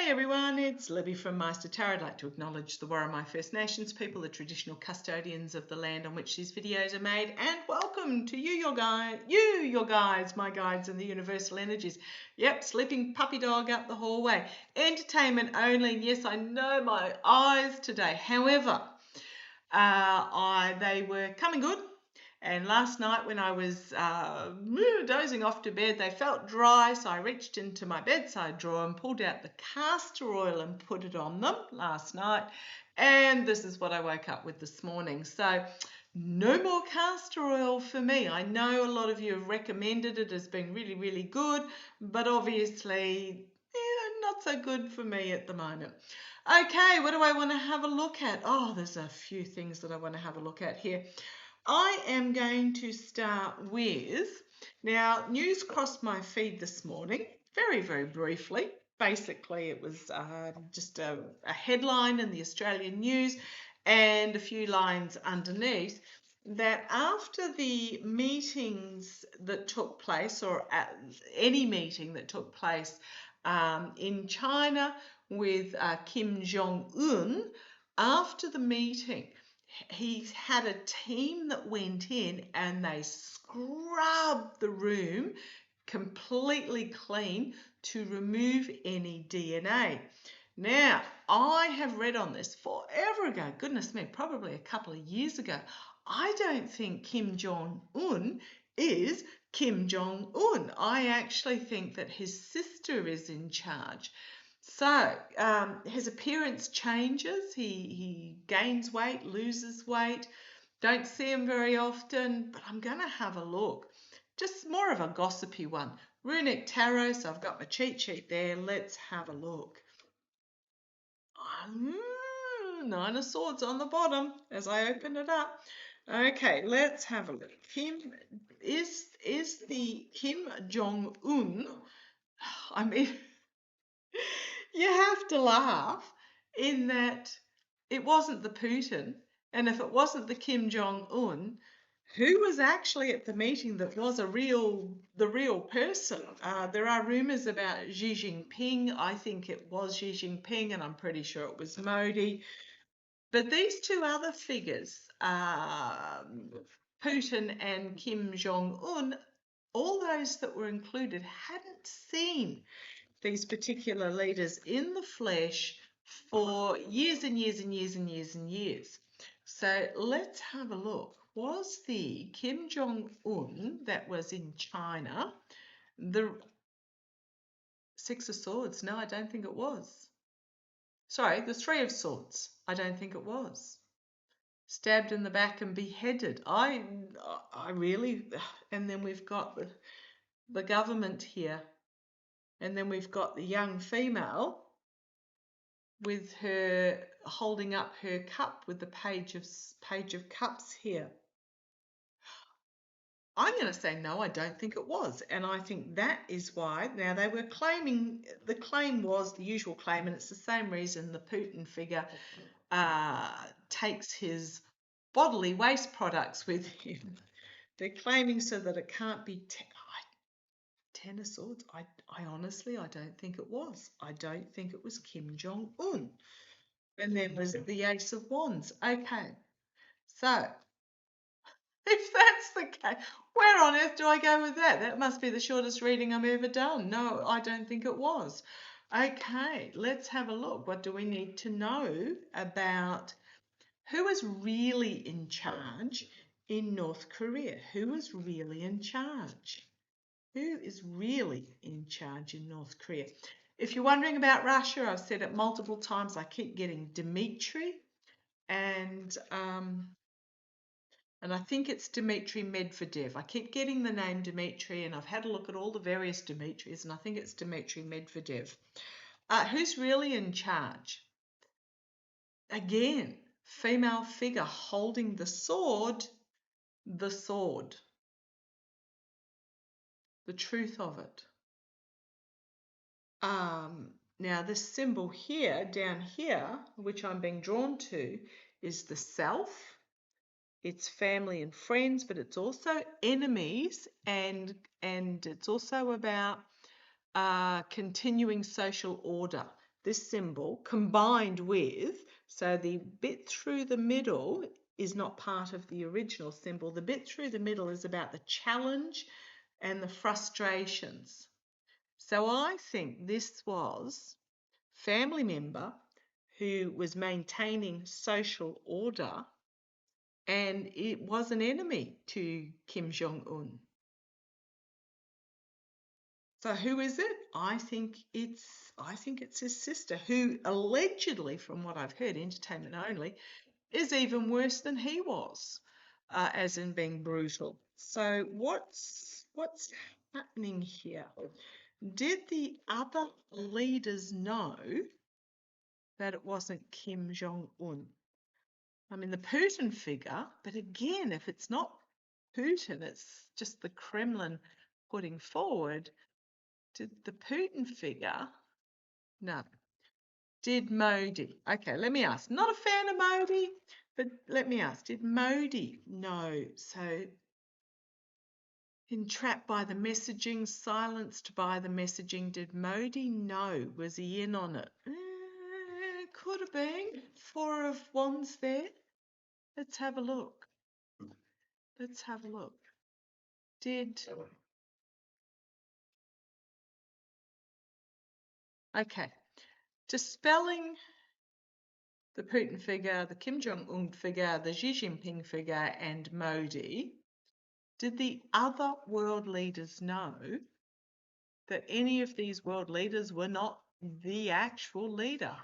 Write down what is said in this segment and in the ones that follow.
Hey everyone, it's Libby from Maighstir Tarot. I'd like to acknowledge the Worimi First Nations people, the traditional custodians of the land on which these videos are made, and welcome to your guides, my guides, and the universal energies. Yep, sleeping puppy dog up the hallway. Entertainment only, and yes, I know my eyes today. However, they were coming good. And last night when I was dozing off to bed, they felt dry, so I reached into my bedside drawer and pulled out the castor oil and put it on them last night. And this is what I woke up with this morning. So no more castor oil for me. I know a lot of you have recommended it as being really, really good, but obviously not so good for me at the moment. Okay, what do I want to have a look at? Oh, there's a few things that I want to have a look at here. I am going to start with, now news crossed my feed this morning, very, very briefly. Basically, it was just a headline in the Australian news and a few lines underneath that after the meetings that took place, or any meeting that took place in China with Kim Jong-un, after the meeting, he had a team that went in and they scrubbed the room completely clean to remove any DNA. Now, I have read on this forever ago, goodness me, probably a couple of years ago. I don't think Kim Jong-un is Kim Jong-un. I actually think that his sister is in charge. So his appearance changes. He gains weight, loses weight. Don't see him very often, but I'm going to have a look. Just more of a gossipy one. Runic Tarot, so I've got my cheat sheet there. Let's have a look. Nine of Swords on the bottom as I open it up. Okay, let's have a look. Is the Kim Jong-un, I mean, you have to laugh in that it wasn't the Putin, and if it wasn't the Kim Jong-un, who was actually at the meeting that was the real person? There are rumors about Xi Jinping. I think it was Xi Jinping, and I'm pretty sure it was Modi. But these two other figures, Putin and Kim Jong-un, all those that were included hadn't seen these particular leaders in the flesh for years and years and years and years and years. So let's have a look. Was the Kim Jong-un that was in China the Six of Swords? No, I don't think it was. Sorry, the Three of Swords. I don't think it was. Stabbed in the back and beheaded. I really, and then we've got the government here. And then we've got the young female with her holding up her cup with the page of cups here. I'm going to say no, I don't think it was. And I think that is why. Now, they were claiming, the claim was the usual claim, and it's the same reason the Putin figure takes his bodily waste products with him. They're claiming so that it can't be Ten of Swords. I honestly, I don't think it was. I don't think it was Kim Jong-un. And then was it the Ace of Wands? Okay. So, if that's the case, where on earth do I go with that? That must be the shortest reading I've ever done. No, I don't think it was. Okay, let's have a look. What do we need to know about who is really in charge in North Korea? Who is really in charge? Who is really in charge in North Korea? If you're wondering about Russia, I've said it multiple times. I keep getting Dmitry, and I think it's Dmitry Medvedev. I keep getting the name Dmitry, and I've had a look at all the various Dmitrys, and I think it's Dmitry Medvedev. Who's really in charge? Again, female figure holding the sword, the truth of it. Now this symbol here, down here, which I'm being drawn to, is the self. It's family and friends, but it's also enemies, and it's also about continuing social order. this symbol combined with, so the bit through the middle is not part of the original symbol. The bit through the middle is about the challenge and the frustrations. So I think this was family member who was maintaining social order, and it was an enemy to Kim Jong-un. So who is it? I think it's his sister, who allegedly, from what I've heard, entertainment only, is even worse than he was, as in being brutal. So what's happening here? Did the other leaders know that it wasn't Kim Jong-un? I mean, the Putin figure, but again, if it's not Putin, it's just the Kremlin putting forward. Did the Putin figure? No. Did Modi? Okay, let me ask. Not a fan of Modi, but let me ask. Did Modi know? So entrapped by the messaging, silenced by the messaging. Did Modi know? Was he in on it? Could have been. Four of Wands there. Let's have a look. Let's have a look. Okay. Dispelling the Putin figure, the Kim Jong-un figure, the Xi Jinping figure, and Modi, did the other world leaders know that any of these world leaders were not the actual leader?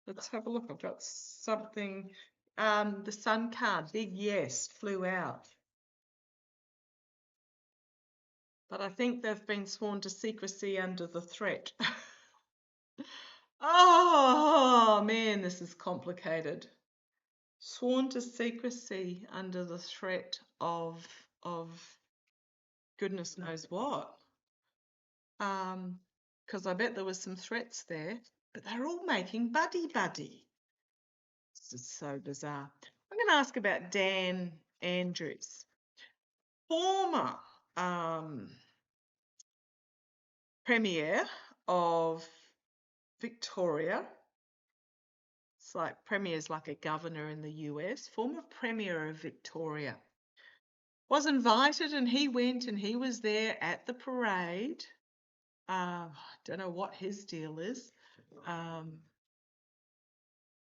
Let's have a look. I've got something. The Sun card, big yes, flew out. But I think they've been sworn to secrecy under the threat. Oh, man, this is complicated. Sworn to secrecy under the threat of goodness knows what. Because I bet there was some threats there, but they're all making buddy-buddy. This is so bizarre. I'm going to ask about Dan Andrews, former Premier of Victoria. It's like Premier's like a governor in the US. Former Premier of Victoria. Was invited and he went and he was there at the parade. Don't know what his deal is.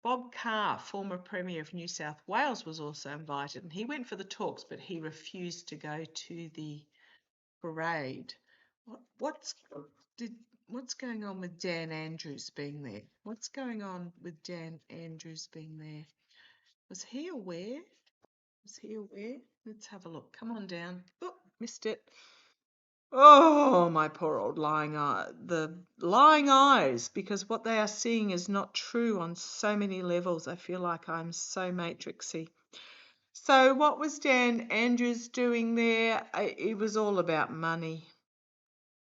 Bob Carr, former Premier of New South Wales, was also invited and he went for the talks, but he refused to go to the parade. What's going on with Dan Andrews being there? What's going on with Dan Andrews being there? Was he aware? Was he aware? Let's have a look. Come on down. Oh, missed it. Oh, my poor old lying eye. The lying eyes, because what they are seeing is not true on so many levels. I feel like I'm so matrixy. So what was Dan Andrews doing there? It was all about money.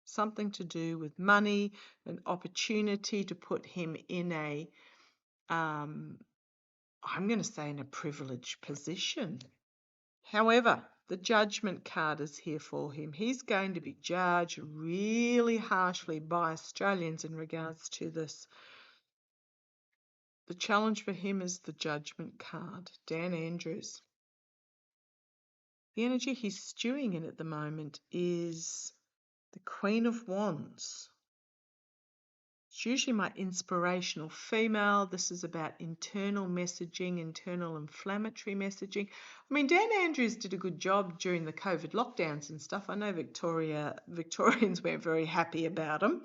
Something to do with money, an opportunity to put him in a, I'm going to say in a privileged position. However, the judgment card is here for him. He's going to be judged really harshly by Australians in regards to this. The challenge for him is the judgment card, Dan Andrews. The energy he's stewing in at the moment is the Queen of Wands. It's usually my inspirational female. This is about internal messaging, internal inflammatory messaging. I mean, Dan Andrews did a good job during the COVID lockdowns and stuff. I know Victorians weren't very happy about him,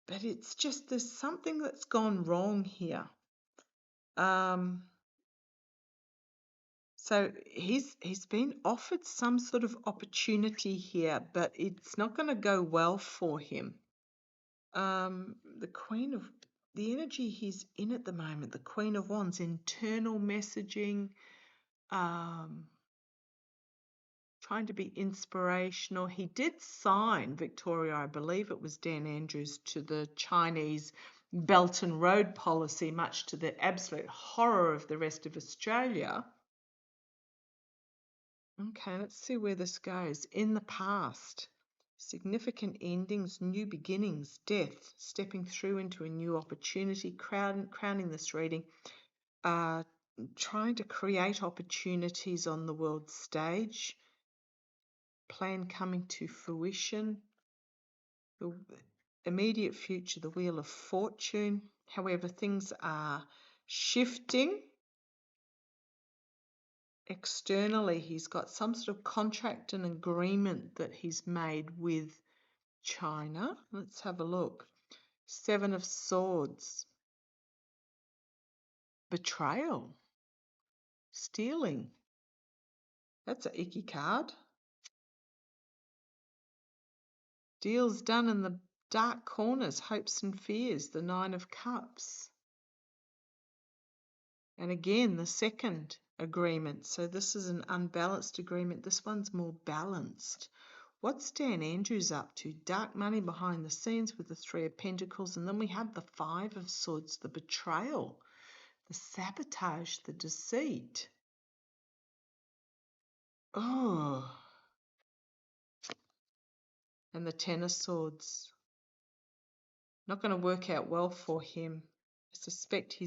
but it's just there's something that's gone wrong here. So he's been offered some sort of opportunity here, but it's not going to go well for him. The energy he's in at the moment, the Queen of Wands, internal messaging, trying to be inspirational. He did sign, Victoria, I believe it was Dan Andrews, to the Chinese Belt and Road policy, much to the absolute horror of the rest of Australia. Okay, let's see where this goes. In the past. Significant endings, new beginnings, death, stepping through into a new opportunity, crowning this reading, trying to create opportunities on the world stage, plan coming to fruition, the immediate future, the Wheel of Fortune. However, things are shifting. Externally, he's got some sort of contract and agreement that he's made with China. Let's have a look. 7 of Swords. Betrayal. Stealing. That's an icky card. Deals done in the dark corners, hopes and fears, the 9 of Cups. And again, the second agreement. So this is an unbalanced agreement. This one's more balanced. What's Dan Andrews up to? Dark money behind the scenes with the 3 of Pentacles. And then we have the 5 of Swords, the betrayal, the sabotage, the deceit. Oh. And the 10 of Swords. Not going to work out well for him. I suspect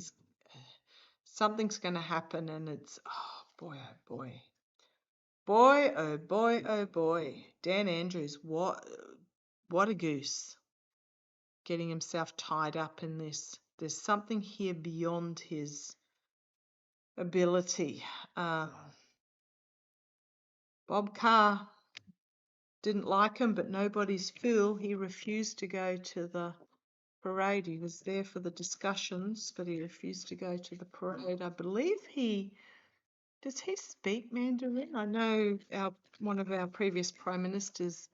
something's going to happen, and it's, oh boy, oh boy. Boy, oh boy, oh boy. Dan Andrews, what a goose. Getting himself tied up in this. There's something here beyond his ability. Bob Carr didn't like him, but nobody's fool. He refused to go to the parade. He was there for the discussions, but he refused to go to the parade. I believe does he speak Mandarin? I know one of our previous prime ministers,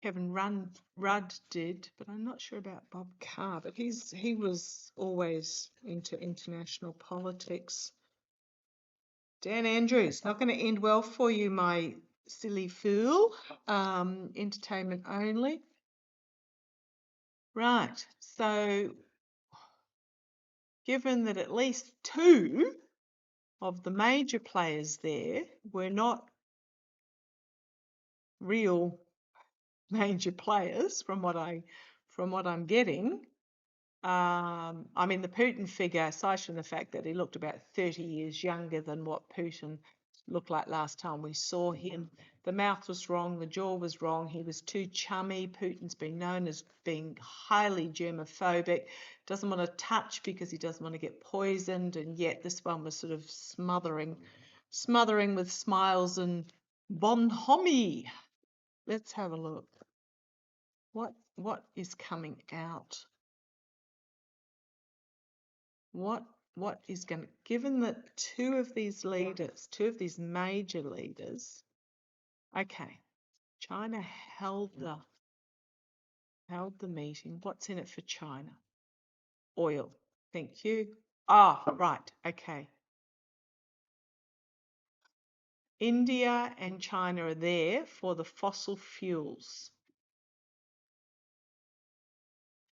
Kevin Rudd, did, but I'm not sure about Bob Carr. But he was always into international politics. Dan Andrews, not going to end well for you, my silly fool. Entertainment only. Right, so given that at least 2 of the major players there were not real major players from what I'm getting, I mean, the Putin figure, aside from the fact that he looked about 30 years younger than what Putin looked like last time we saw him, the mouth was wrong, the jaw was wrong, he was too chummy. Putin's been known as being highly germophobic, doesn't want to touch because he doesn't want to get poisoned, and yet this one was sort of smothering with smiles and bonhomie. Let's have a look. What is coming out? What is going to, given that 2 of these major leaders, okay, China held the meeting. What's in it for China? Oil. Thank you. Ah, right. Okay. India and China are there for the fossil fuels.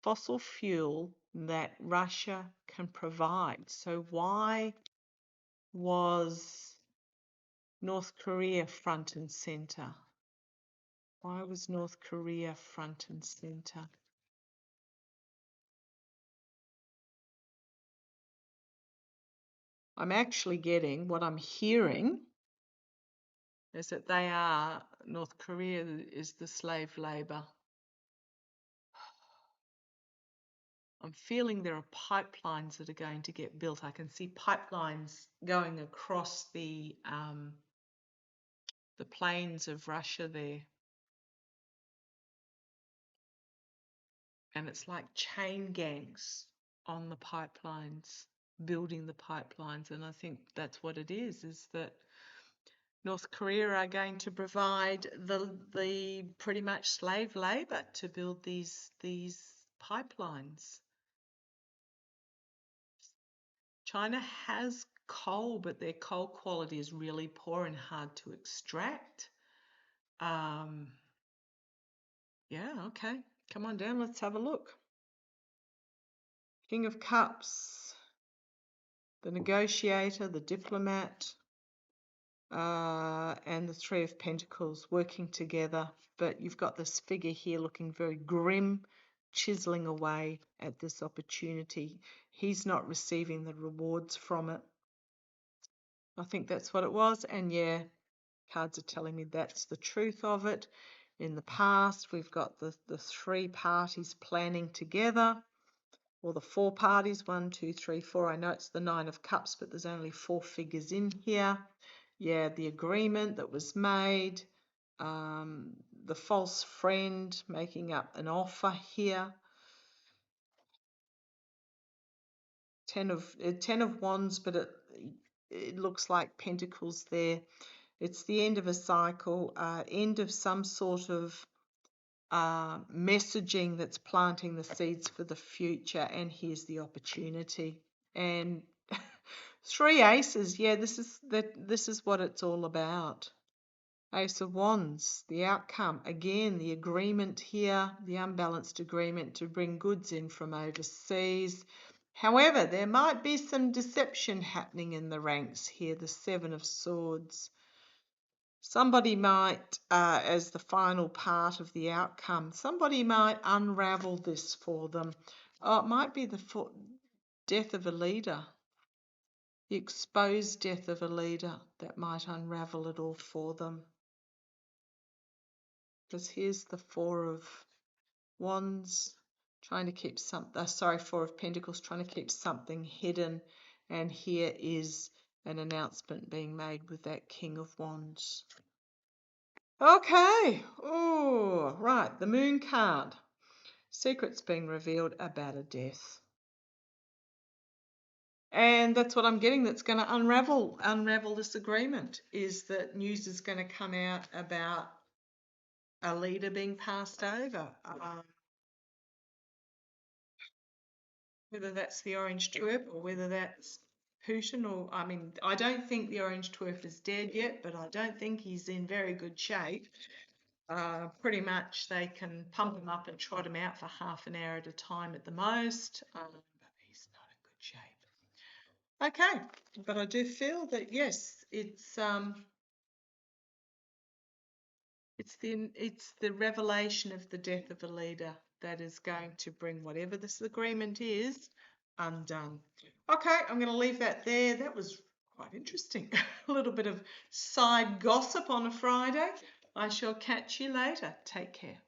Fossil fuel that Russia can provide. So why was North Korea front and center? Why was North Korea front and center? I'm actually getting, what I'm hearing is that North Korea is the slave labor. I'm feeling there are pipelines that are going to get built. I can see pipelines going across the plains of Russia there. And it's like chain gangs on the pipelines, building the pipelines. And I think that's what it is that North Korea are going to provide the pretty much slave labor to build these pipelines. China has coal, but their coal quality is really poor and hard to extract. Yeah, okay. Come on down, let's have a look. King of Cups, the negotiator, the diplomat, and the Three of Pentacles working together. But you've got this figure here looking very grim, chiseling away at this opportunity. He's not receiving the rewards from it. I think that's what it was. And yeah, cards are telling me that's the truth of it. In the past, we've got the three parties planning together, or the four parties, 1, 2, 3, 4. I know it's the Nine of Cups, but there's only 4 figures in here. Yeah, the agreement that was made, the false friend making up an offer here. Ten of Wands, but it looks like Pentacles there. It's the end of a cycle, end of some sort of messaging that's planting the seeds for the future, and here's the opportunity. And 3 aces, yeah, this is what it's all about. Ace of Wands, the outcome. Again, the agreement here, the unbalanced agreement to bring goods in from overseas. However, there might be some deception happening in the ranks here, the Seven of Swords. Somebody might, as the final part of the outcome, somebody might unravel this for them. It might be the death of a leader, the exposed death of a leader that might unravel it all for them. Because here's the Four of Wands trying to keep something, Four of Pentacles trying to keep something hidden. And here is an announcement being made with that King of Wands. Okay. Oh, right. The Moon card. Secrets being revealed about a death. And that's what I'm getting that's going to unravel this agreement, is that news is going to come out about a leader being passed over. Whether that's the Orange Twerp or whether that's Putin, or, I mean, I don't think the Orange Twerp is dead yet, but I don't think he's in very good shape. Pretty much they can pump him up and trot him out for half an hour at a time at the most, but he's not in good shape. Okay, but I do feel that yes, it's the revelation of the death of a leader that is going to bring whatever this agreement is undone. Okay, I'm going to leave that there. That was quite interesting. A little bit of side gossip on a Friday. I shall catch you later. Take care.